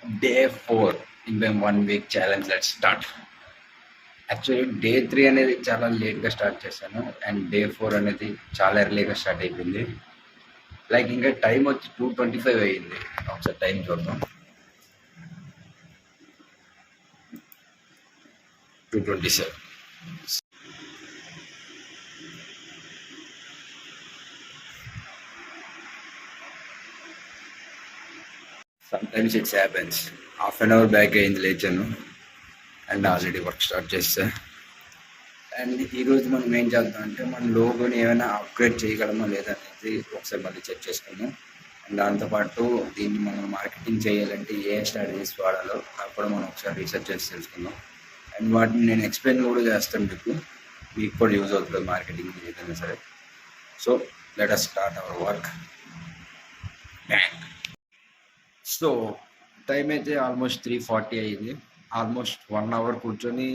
Day 4 in my 1 week challenge. Let's start. Actually day 3 అనేది చాలా లేట్గా స్టార్ట్ చేశాను అండ్ డే 4 అనేది చాలా ఎర్లీగా స్టార్ట్ అయిపోయింది. లైక్ ఇంకా టైం వచ్చి 2:25 అయ్యింది. ఒకసారి టైం చూద్దాం. 2:27. Sometimes it's happens. Half an hour back అయింది లేచాను అండ్ ఆల్రెడీ వర్క్ స్టార్ట్ చేస్తా. అండ్ ఈరోజు మనం ఏం చేద్దాం అంటే మన లోగోని ఏమైనా అప్గ్రేడ్ చేయగలమా లేదా అనేది ఒకసారి మళ్ళీ చెక్ చేసుకుందాం. అండ్ దాంతోపాటు దీన్ని మనం మార్కెటింగ్ చేయాలంటే ఏ స్ట్రాటజీస్ వాడాలో అవి కూడా మనం ఒకసారి రీసెర్చ్ చేసి తెలుసుకుందాం. అండ్ వాటిని నేను ఎక్స్ప్లెయిన్ కూడా చేస్తాను మీకు కూడా యూజ్ అవుతుంది మార్కెటింగ్ ఏదైనా సరే. So let us start our work. So time అయితే ఆల్మోస్ట్ 3:40 అయ్యింది. ఆల్మోస్ట్ 1 అవర్ కూర్చొని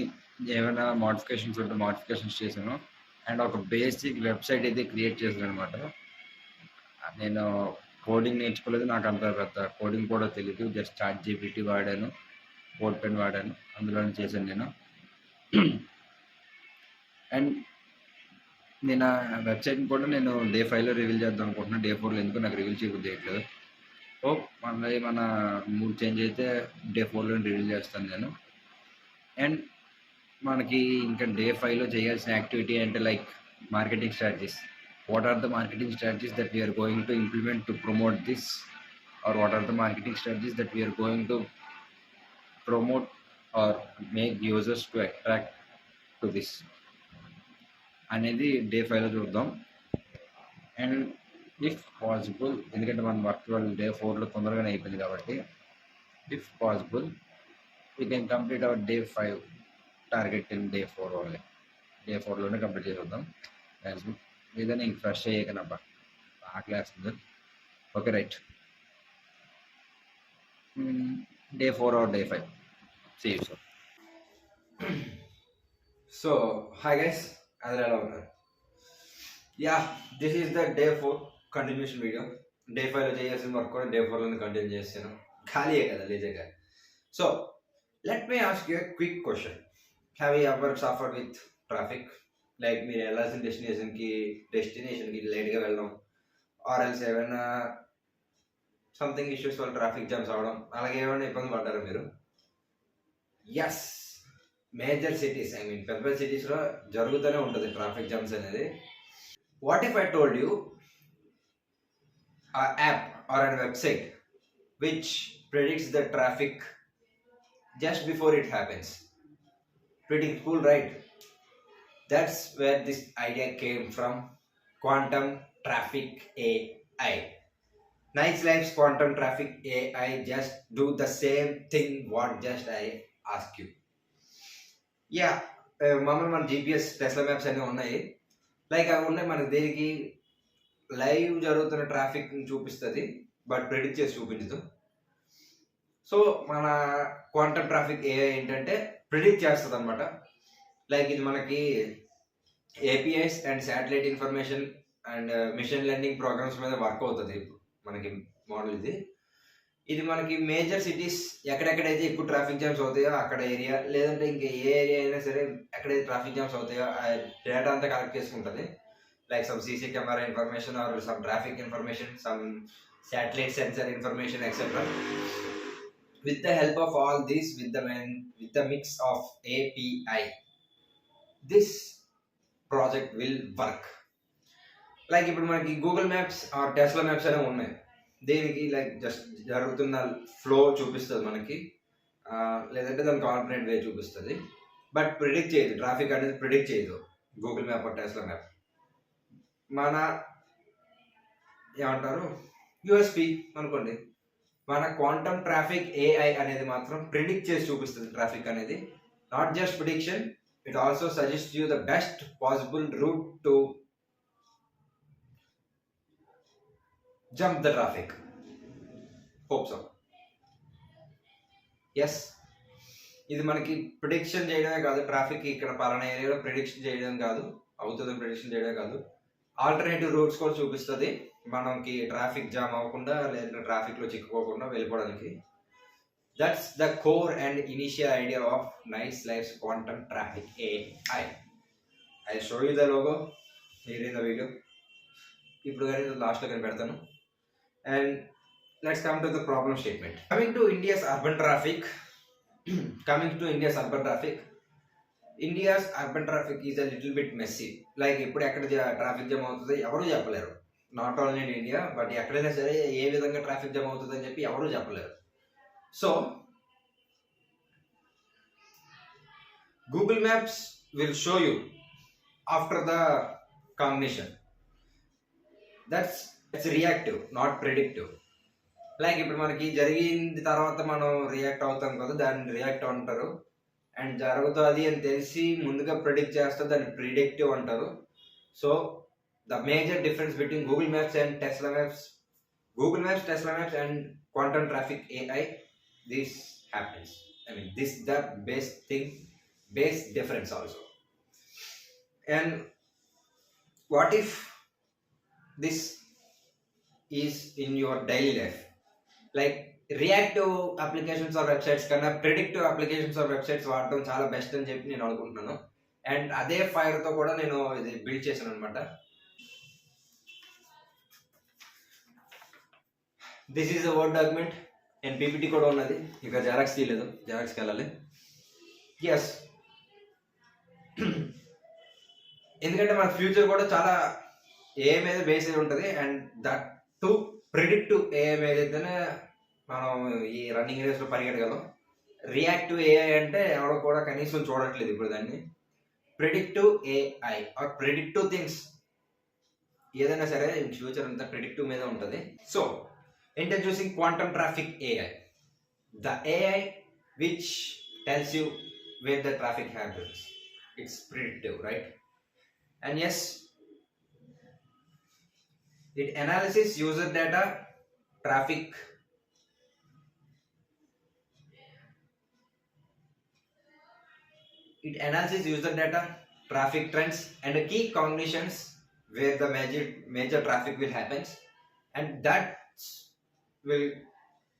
ఏమైనా మోడిఫికేషన్స్ ఉంటే మోడిఫికేషన్స్ చేశాను అండ్ ఒక బేసిక్ వెబ్సైట్ అయితే క్రియేట్ చేశాను అనమాట. నేను కోడింగ్ నేర్చుకోలేదు, నాకు అంత పెద్ద కోడింగ్ కూడా తెలియదు. జస్ట్ ChatGPT వాడాను, కోడ్ పెన్ వాడాను, అందులోనే చేశాను నేను. అండ్ నేను ఆ వెబ్సైట్ని కూడా నేను డే 5లో రివీల్ చేద్దాం అనుకుంటున్నాను. డే 4లో ఎందుకు నాకు రివీల్ చేయట్లేదు. సో మళ్ళీ మన మూడ్ చేంజ్ అయితే డే 4లో రివీల్ చేస్తాను నేను. అండ్ మనకి ఇంకా డే 5లో చేయాల్సిన యాక్టివిటీ అంటే like marketing strategies. What are the marketing strategies that we're going to implement to promote this, or what are the marketing strategies that we're going to promote or make users to attract to this అనేది day 5లో చూద్దాం. And if possible, ఎందుకంటే మన work వాళ్ళు day 4లో తొందరగానే అయిపోయింది కాబట్టి if possible we can complete our day 5 target in day 4 only. Day 4లోనే కంప్లీట్ చేద్దాం. ఏదైనా ఇంక ఫ్రెష్ అయ్యాకనబ్బా ఆకలేస్తుంది. Okay right. Day 4 or day 5. See you sir. So hi guys, అందరూ ఎలా ఉన్నారు? Yeah, this is the day 4 continuation video. Day 5లో చేయాల్సిన వర్క్ కూడా డే 4లోనే కంటిన్యూ చేస్తాను. ఖాళీయే కదా, లేజేగా. So let me ask you quick question. Have you ever suffered with traffic? Like మీరు వెళ్ళాల్సిన డెస్టినేషన్కి లేట్గా వెళ్ళడం, ఆర్ ఎల్స్ ఏమైనా సంథింగ్ ఇష్యూస్ వల్ల ట్రాఫిక్ జామ్స్ అవడం, అలాగే ఏమైనా ఇబ్బంది పడ్డారా మీరు? Yes, major cities, I mean పెద్ద పెద్ద సిటీస్లో జరుగుతూనే ఉంటుంది ట్రాఫిక్ జామ్స్ అనేది. What if I told you an app or a website which predicts the traffic just before it happens? Pretty cool, right? That's where this idea came from. Quantum Traffic AI. Nice lives Quantum Traffic AI just do the same thing what just I ask you. Yeah, మామూలు మన GPS Tesla maps అన్నీ ఉన్నాయి. Like అవి ఉన్నాయి మనకి దేనికి live జరుగుతున్న traffic చూపిస్తుంది, బట్ ప్రెడిక్ట్ చేసి చూపించదు. సో మన క్వాంటమ్ ట్రాఫిక్ ఏఐ ఏంటంటే ప్రిడిక్ట్ చేస్తుంది అనమాట. లైక్ ఇది మనకి APIs and satellite information and machine learning programs మీద వర్క్ అవుతుంది మనకి మోడల్. ఇది మనకి మేజర్ సిటీస్ ఎక్కడెక్కడైతే ఎక్కువ ట్రాఫిక్ జామ్స్ అవుతాయో అక్కడ ఏరియా, లేదంటే ఇంకా ఏ ఏరియా అయినా సరే ఎక్కడైతే ట్రాఫిక్ జామ్స్ అవుతాయో ఆ డేటా అంతా కలెక్ట్ చేసుకుంటుంది. Like some CC camera information or some traffic information, some satellite sensor information, etc. With the help of all this, with the mix of API, this project will work. Like ఇప్పుడు మనకి Google Maps or Tesla Maps అనేవి ఉన్నాయి. దేనికి like just జరుగుతున్న flow చూపిస్తుంది మనకి, లేదంటే దానికి ఆల్టర్నేట్ వే చూపిస్తుంది, బట్ ప్రిడిక్ట్ చేయదు. ట్రాఫిక్ అనేది ప్రిడిక్ట్ చేయదు Google map are Tesla map. మన ఏమంటారు యూఎస్పి అనుకోండి. మన క్వాంటమ్ ట్రాఫిక్ ఏఐ అనేది మాత్రం ప్రిడిక్ట్ చేసి చూపిస్తుంది ట్రాఫిక్ అనేది. Not just prediction, it also suggest you the best possible route to jump the traffic. Hope so. Yes, ఇది మనకి ప్రిడిక్షన్ చేయడమే కాదు, ట్రాఫిక్ ఇక్కడ పలానా ఏరియాలో ప్రిడిక్షన్ చేయడం కాదు, అవుతుంది ప్రిడిక్షన్ చేయడమే కాదు, ఆల్టర్నేటివ్ రూట్స్ కూడా చూపిస్తుంది మనకి ట్రాఫిక్ జామ్ అవ్వకుండా, లేదంటే ట్రాఫిక్లో చిక్కుకోకుండా వెళ్ళిపోవడానికి. That's the core and initial idea of Nice Life's quantum traffic AI. I'll show you the logo here in the video. ఇప్పుడు కానీ లాస్ట్లో కానీ పెడతాను. And let's come to the problem statement. Coming to India's urban traffic, India's urban traffic is a little bit messy. Like ఇప్పుడు ఎక్కడ traffic jam అవుతుంది ఎవరు చెప్పలేరు. Not only in India but ఎక్కడైనా సరే ఏ విధంగా ట్రాఫిక్ జామ్ అవుతుంది అని చెప్పి ఎవరు చెప్పలేరు. So Google Maps will show you after the cognition. It's reactive, not predictive. Like ఇప్పుడు మనకి జరిగింది తర్వాత మనం రియాక్ట్ అవుతాం కదా, దాన్ని రియాక్ట్ అంటారు. అండ్ జరుగుతుంది అని తెలిసి ముందుగా ప్రిడిక్ట్ చేస్తే దాన్ని ప్రిడిక్టివ్ అంటారు. So the major difference between Google maps and Tesla maps and quantum traffic AI, this happens. I mean, this the base difference also. And what if this is in your daily life? Like reactive applications or websites కన్నా predictive applications or websites వాడటం చాలా best అని చెప్పి నేను అనుకుంటున్నాను. And అదే ఫైర్తో కూడా నేను ఇది బిల్డ్ చేశాను అనమాట. This is a word document and PPT కూడా ఉన్నది. ఇక జెరాక్స్ తీయలేదు, జెరాక్స్కి వెళ్ళాలి. ఎస్, ఎందుకంటే మన ఫ్యూచర్ కూడా చాలా AI మీద బేస్ అయి ఉంటుంది. And that to predictive AI మీద అయితేనే మనం ఈ రన్నింగ్ రేస్లో పరిగెట్టగలం. రియాక్టివ్ AI అంటే ఎవడో కూడా కనీసం చూడట్లేదు ఇప్పుడు దాన్ని. Predictive AI or predictive things ఏదైనా సరే ఫ్యూచర్ అంతా ప్రిడిక్టివ్ మీద ఉంటుంది. So introducing quantum traffic AI, the AI which tells you where the traffic happens. It's predictive, right? And yes, it analyzes user data, traffic trends and key cognitions where the major traffic will happen, and that will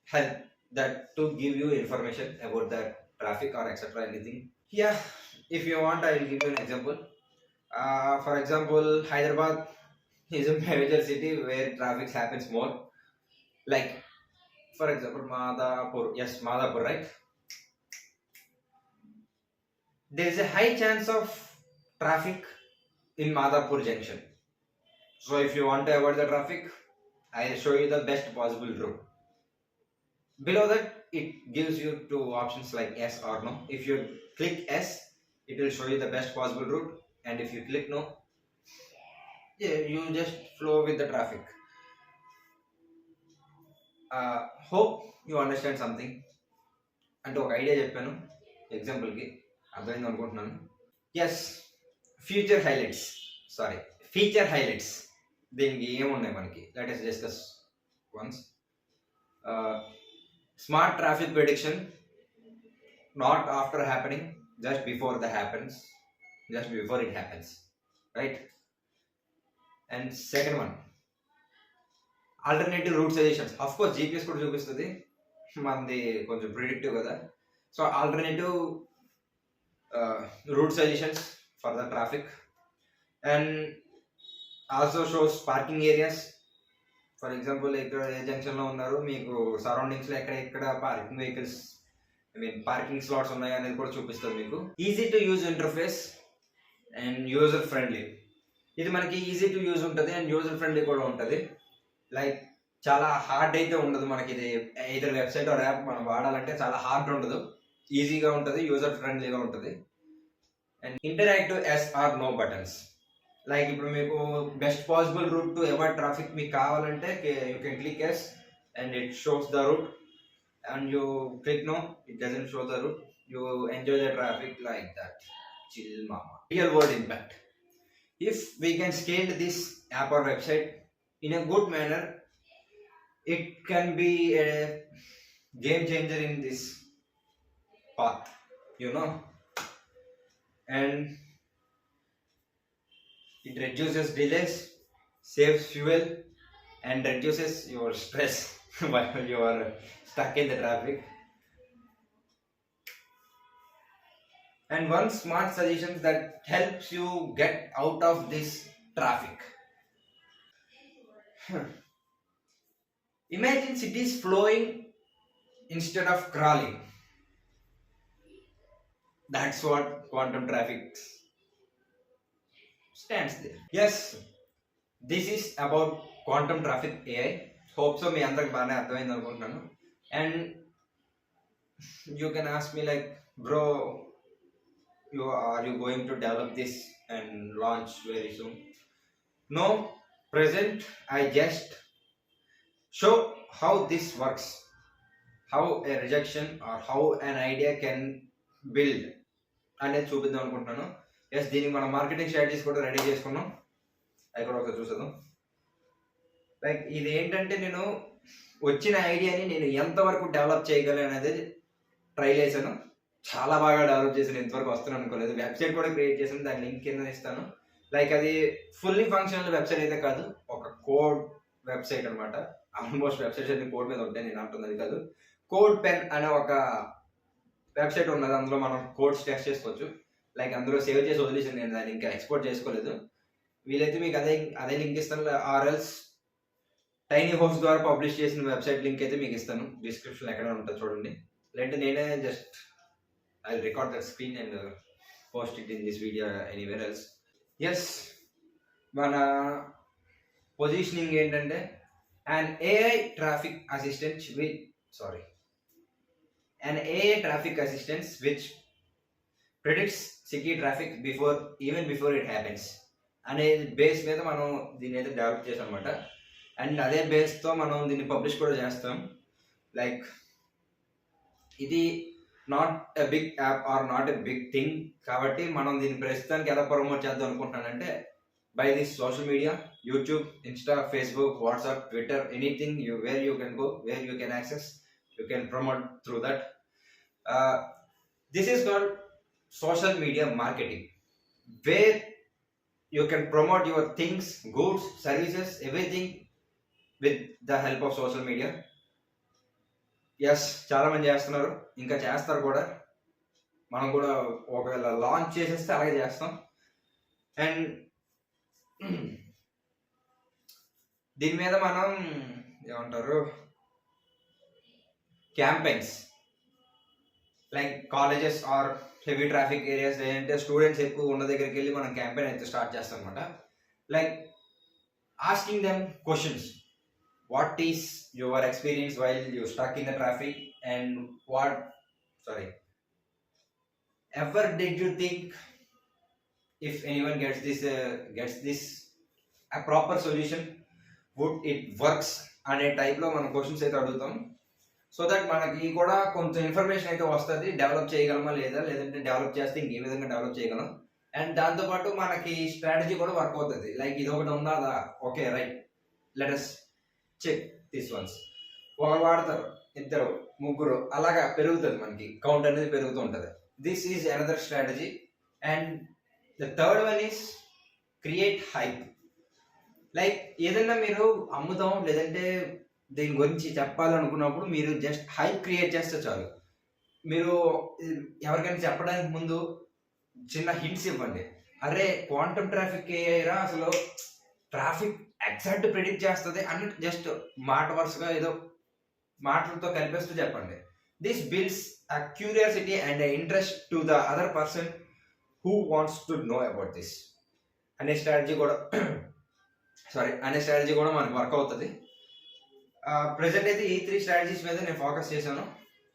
help that to give you information about the traffic or etc. anything. Yeah, if you want I will give you an example. For example, Hyderabad is a major city where traffic happens more. Like for example, Madhapur, right? There is a high chance of traffic in Madhapur junction. So if you want to avoid the traffic, I will show you the best possible route. Below that it gives you two options like yes or no. If you click yes, it will show you the best possible route, and if you click no, you just flow with the traffic. Hope you understand something. అంటే ఒక idea చెప్పాను ఎగ్జాంపుల్కి, అర్థమైంది అనుకుంటున్నాను. Yes, feature highlights దీనికి ఏమున్నాయి మనకి, let us discuss ones. Smart traffic prediction, not after happening, just before it happens, right? And second one, alternative route suggestions. Of course GPS కూడా చూపిస్తుంది, మనది కొంచెం ప్రిడిక్టివ్ కదా. So alternative route suggestions for the traffic. And also shows parking areas. For example ఇక్కడ ఏ జంక్షన్లో ఉన్నారు, మీకు సరౌండింగ్స్లో ఎక్కడ పార్కింగ్ స్లాట్స్ ఉన్నాయి అనేది కూడా చూపిస్తుంది మీకు. Easy to use interface and user friendly. ఇది మనకి ఈజీ టు యూజ్ ఉంటుంది అండ్ యూజర్ ఫ్రెండ్లీ కూడా ఉంటుంది. లైక్ చాలా హార్డ్ అయితే ఉండదు మనకి, ఇది ఏదైనా వెబ్సైట్ ఆర్ యాప్ మనం వాడాలంటే చాలా హార్డ్ ఉండదు, ఈజీగా ఉంటుంది, యూజర్ ఫ్రెండ్లీగా ఉంటుంది. And interactive yes or no buttons. Like ఇప్పుడు మీకు best possible route to avoid traffic మీకు కావాలంటే you can click yes and it shows the route, and you click no, it doesn't show the route. You enjoy the traffic like that. Chill mama. Real world impact. If we can scale this app or website in a good manner, it can be a game changer in this path, and it reduces delays, saves fuel, and reduces your stress while you are stuck in the traffic. and one smart suggestion that helps you get out of this traffic. Imagine cities flowing instead of crawling. That's what quantum traffic stands there. Yes, this is about quantum traffic AI. Hope so మీ అందరికి బాగానే అర్థమైంది అనుకుంటున్నాను. And you can ask me like, bro, are you going to develop this and launch very soon? No, present I just show how this works, how a rejection or how an idea can build అనేది చూపిద్దాం అనుకుంటున్నాను. Yes, దీనికి మనం marketing strategies కూడా ready చేసుకున్నాం. అవి కూడా ఒకసారి చూసేద్దాం. లైక్ ఇది ఏంటంటే, నేను వచ్చిన ఐడియాని నేను ఎంతవరకు డెవలప్ చేయగలను అనేది ట్రైల్ చేశాను. చాలా బాగా డెవలప్ చేశాను. ఎంతవరకు వస్తాను అనుకోలేదు. వెబ్సైట్ కూడా క్రియేట్ చేశాను, దాని లింక్ కింద ఇస్తాను. లైక్ అది ఫుల్లీ ఫంక్షనల్ వెబ్సైట్ అయితే కాదు, ఒక కోడ్ వెబ్సైట్ అనమాట. ఆల్మోస్ట్ వెబ్సైట్స్ అన్ని కోడ్ మీద ఉంటాయి, నేను అంటున్నది కాదు. కోడ్ పెన్ అనే ఒక వెబ్సైట్ ఉన్నది, అందులో మనం కోడ్స్ టెస్ట్ చేసుకోవచ్చు. లైక్ అందులో సేవ్ చేసి వదిలేసాను, నేను దాన్ని ఇంకా ఎక్స్పోర్ట్ చేసుకోలేదు. వీలైతే మీకు అదే లింక్ ఇస్తాను. ఆర్ఎల్స్ టైనీ హోప్స్ ద్వారా పబ్లిష్ చేసిన వెబ్సైట్ లింక్ అయితే మీకు ఇస్తాను, డిస్క్రిప్షన్ ఎక్కడ ఉంటుంది చూడండి. లేదంటే నేనే just I record that screen and post it in this video anywhere else. Yes, మన పొజిషనింగ్ ఏంటంటే, an AI traffic assistant which predicts city traffic even before it happens అనే బేస్ మీద మనం దీన్ని అయితే డెవలప్ చేసాం అనమాట. అండ్ అదే బేస్తో మనం దీన్ని పబ్లిష్ కూడా చేస్తాం. లైక్ ఇది not a big app or not a big thing, కాబట్టి మనం దీన్ని ప్రస్తుతానికి ఎలా ప్రమోట్ చేద్దాం అనుకుంటున్నానంటే, by this social media, YouTube, Insta, Facebook, WhatsApp, Twitter, anything where you can go, where you can access, you can promote through that. This is called social media marketing, where you can promote your things, goods, services, everything with the help of social media. Yes, చాలా మంది చేస్తున్నారు, ఇంకా చేస్తారు కూడా. మనం కూడా ఒకవేళ launch చేసేస్తే అలాగే చేస్తాం. అండ్ దీని మీద మనం ఏమంటారు, campaigns like colleges or heavy traffic areas, లేదంటే స్టూడెంట్స్ ఎక్కువ ఉన్న దగ్గరికి వెళ్ళి మనం క్యాంపెయిన్ అయితే స్టార్ట్ చేస్తాం అనమాట. Like asking them questions. What is your experience while you stuck in the traffic, and ever did you think if anyone gets this a proper solution, would it works అనే టైప్లో మనం questions అయితే అడుగుతాం. So that మనకి కూడా కొంచెం information అయితే వస్తుంది, డెవలప్ చేయగలమా లేదా, లేదంటే డెవలప్ చేస్తే ఇంకే విధంగా డెవలప్ చేయగలం. అండ్ దాంతోపాటు మనకి స్ట్రాటజీ కూడా వర్క్ అవుతుంది. లైక్ ఇది ఒకటి ఉందా, okay right, let us check this ones. ఒకరు వాడతారు, ఇద్దరు, ముగ్గురు, అలాగా పెరుగుతుంది, మనకి కౌంట్ అనేది పెరుగుతూ ఉంటుంది. This is another strategy. And the third one is create hype. Like ఏదైనా మీరు అమ్ముదాం లేదంటే దీని గురించి చెప్పాలనుకున్నప్పుడు మీరు జస్ట్ హైప్ క్రియేట్ చేస్తే చాలు. మీరు ఎవరికైనా చెప్పడానికి ముందు చిన్న హింట్స్ ఇవ్వండి. అరే క్వాంటమ్ ట్రాఫిక్ ఏరా, అసలు ట్రాఫిక్ ఎగ్జాక్ట్ ప్రిడిక్ట్ చేస్తుంది అన్నట్టు జస్ట్ మాట వరుసగా ఏదో మాటలతో కలిపేస్తూ చెప్పండి. This builds a curiosity and interest to the other person who wants to know about this అనే స్ట్రాటజీ కూడా మనకు వర్క్ అవుతుంది. ప్రెసెంట్ అయితే ఈ 3 స్ట్రాటజీస్ మీద నేను ఫోకస్ చేశాను.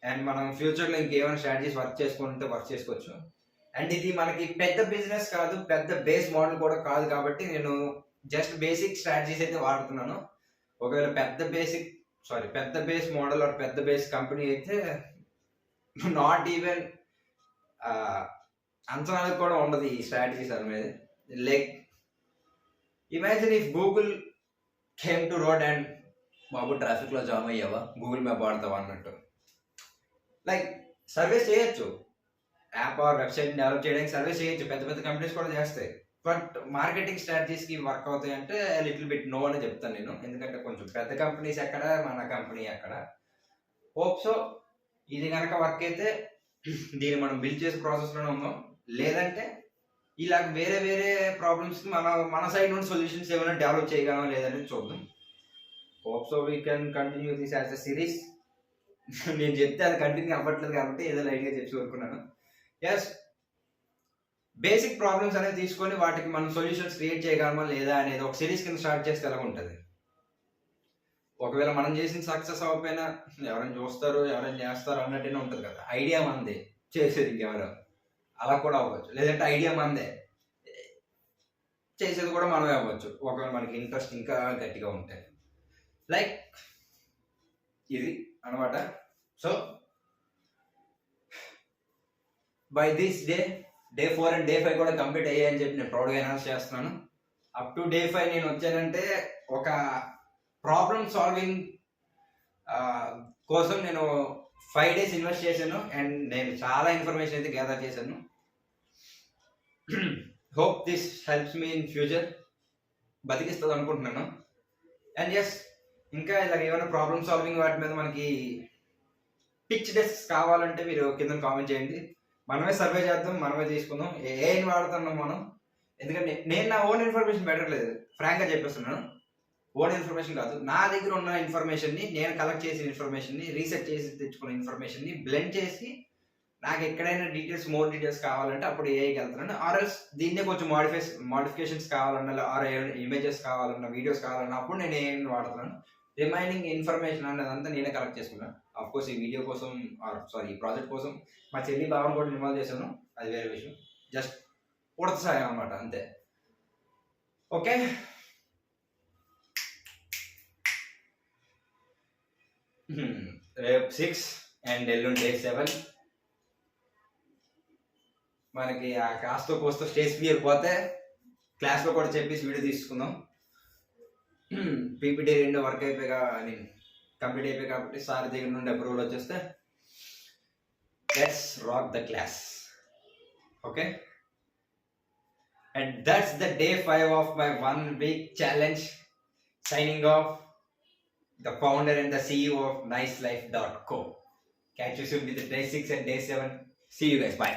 అండ్ మనం ఫ్యూచర్లో ఇంకేమైనా స్ట్రాటజీస్ వర్క్ చేసుకోవచ్చు. అండ్ ఇది మనకి పెద్ద బిజినెస్ కాదు, పెద్ద బేస్ మోడల్ కూడా కాదు, కాబట్టి నేను జస్ట్ బేసిక్ స్ట్రాటజీస్ అయితే వాడుతున్నాను. ఒకవేళ పెద్ద బేస్ మోడల్ ఆర్ పెద్ద బేస్ కంపెనీ అయితే నాట్ ఈవెన్ అంచనాలకు కూడా ఉండదు ఈ స్ట్రాటజీస్ అనేది. Like imagine if Google came to road and, బాబు ట్రాఫిక్లో జామ్ అయ్యావా, గూగుల్ మ్యాప్ వాడతావా అన్నట్టు. లైక్ సర్వీస్ చేయొచ్చు, యాప్ ఆర్ వెబ్సైట్ డెవలప్ చేయడానికి సర్వీస్ చేయొచ్చు, పెద్ద పెద్ద కంపెనీస్ కూడా చేస్తాయి. బట్ మార్కెటింగ్ స్ట్రాటజీస్కి వర్క్ అవుతాయి అంటే లిటిల్ బిట్ నో అని చెప్తాను నేను. ఎందుకంటే కొంచెం పెద్ద కంపెనీస్ ఎక్కడ, మన కంపెనీ ఎక్కడ. హోప్ సో ఇది కనుక వర్క్ అయితే దీన్ని మనం బిల్డ్ చేసే ప్రాసెస్లోనే ఉన్నాం. లేదంటే ఇలా వేరే వేరే ప్రాబ్లమ్స్కి మన సైడ్ నుండి సొల్యూషన్స్ ఏమైనా డెవలప్ చేయగలమా లేదనేది చూద్దాం. Hope so we can continue this as a series. నేను చెప్తే అది కంటిన్యూ అవ్వట్లేదు కాబట్టి ఏదో లైట్గా చెప్పి కోరుకున్నాను. ఎస్, బేసిక్ ప్రాబ్లమ్స్ అనేది తీసుకొని వాటికి మనం సొల్యూషన్స్ క్రియేట్ చేయగలమా లేదా అనేది ఒక సిరీస్ కింద స్టార్ట్ చేస్తే ఎలా ఉంటుంది. ఒకవేళ మనం చేసిన సక్సెస్ అవ్వకపోయినా ఎవరైనా చూస్తారు, ఎవరైనా చేస్తారు అన్నట్టునే ఉంటుంది కదా. ఐడియా మందే, చేసేది ఇంకెవరు, అలా కూడా అవ్వచ్చు. లేదంటే ఐడియా మందే, చేసేది కూడా మనమే అవ్వచ్చు ఒకవేళ మనకి ఇంట్రెస్ట్ ఇంకా గట్టిగా ఉంటే. లైక్ ఇది అనమాట. So by this day 4 and day 5 కూడా కంప్లీట్ అయ్యాయని చెప్పి నేను ప్రౌడ్గా అనౌన్స్ చేస్తున్నాను. అప్ టు డే 5 నేను వచ్చానంటే ఒక ప్రాబ్లమ్ సాల్వింగ్ కోసం నేను 5 days ఇన్వెస్ట్ చేశాను అండ్ నేను చాలా ఇన్ఫర్మేషన్ అయితే గ్యాదర్ చేశాను. Hope this helps me in future, బతికిస్తుంది అనుకుంటున్నాను. అండ్ ఎస్, ఇంకా ఇలా ఏమైనా ప్రాబ్లమ్ సాల్వింగ్ వాటి మీద మనకి పిచ్ డెస్క్ కావాలంటే మీరు కింద కామెంట్ చేయండి. మనమే సర్వే చేద్దాం, మనమే తీసుకుందాం. ఏం వాడుతున్నాం మనం, ఎందుకంటే నేను నా ఓన్ ఇన్ఫర్మేషన్ పెట్టట్లేదు, ఫ్రాంక్గా చెప్పేస్తున్నాను. ఓన్ ఇన్ఫర్మేషన్ కాదు, నా దగ్గర ఉన్న ఇన్ఫర్మేషన్ని, నేను కలెక్ట్ చేసిన ఇన్ఫర్మేషన్ని, రీసెర్చ్ చేసి తెచ్చుకున్న ఇన్ఫర్మేషన్ని బ్లెండ్ చేసి నాకు ఎక్కడైనా మోర్ డీటెయిల్స్ కావాలంటే అప్పుడు ఏఐకి వెళ్తున్నాను. ఆర్ఎల్స్ దీన్నే కొంచెం మోడిఫికేషన్స్ కావాలన్నా, ఆర్ ఇమేజెస్ కావాలన్నా, వీడియోస్ కావాలన్నా అప్పుడు నేను ఏం వాడుతున్నాను. రిమైనింగ్ ఇన్ఫర్మేషన్ అన్నదంతా నేనే కలెక్ట్ చేసుకున్నాను. అఫ్కోర్స్ ఈ వీడియో కోసం ఈ ప్రాజెక్ట్ కోసం మా చెల్లి బావను కూడా ఇన్వాల్వ్ చేశాను, అది వేరే విషయం. జస్ట్ ఉడత సాయం అనమాట, అంతే. ఓకే, రేపు 6 అండ్ ఎల్లుండి డే 7. మనకి ఆ కాస్తో కోస్తో స్టేజ్ ఫియర్ పోతే క్లాస్లో కూడా చెప్పేసి వీడియో తీసుకుందాం. పీపీటీ 2 వర్క్ అయిపోయి కంప్లీట్ అయిపోయి కాబట్టి సార్ దగ్గర నుండి అప్రూవల్ వచ్చేస్తే let's rock the class. Okay, and that's the day 5 of my 1 week challenge. Signing off, the founder and the CEO of nicelife.co. Catch you soon with the day 6 and day 7. See you guys, bye.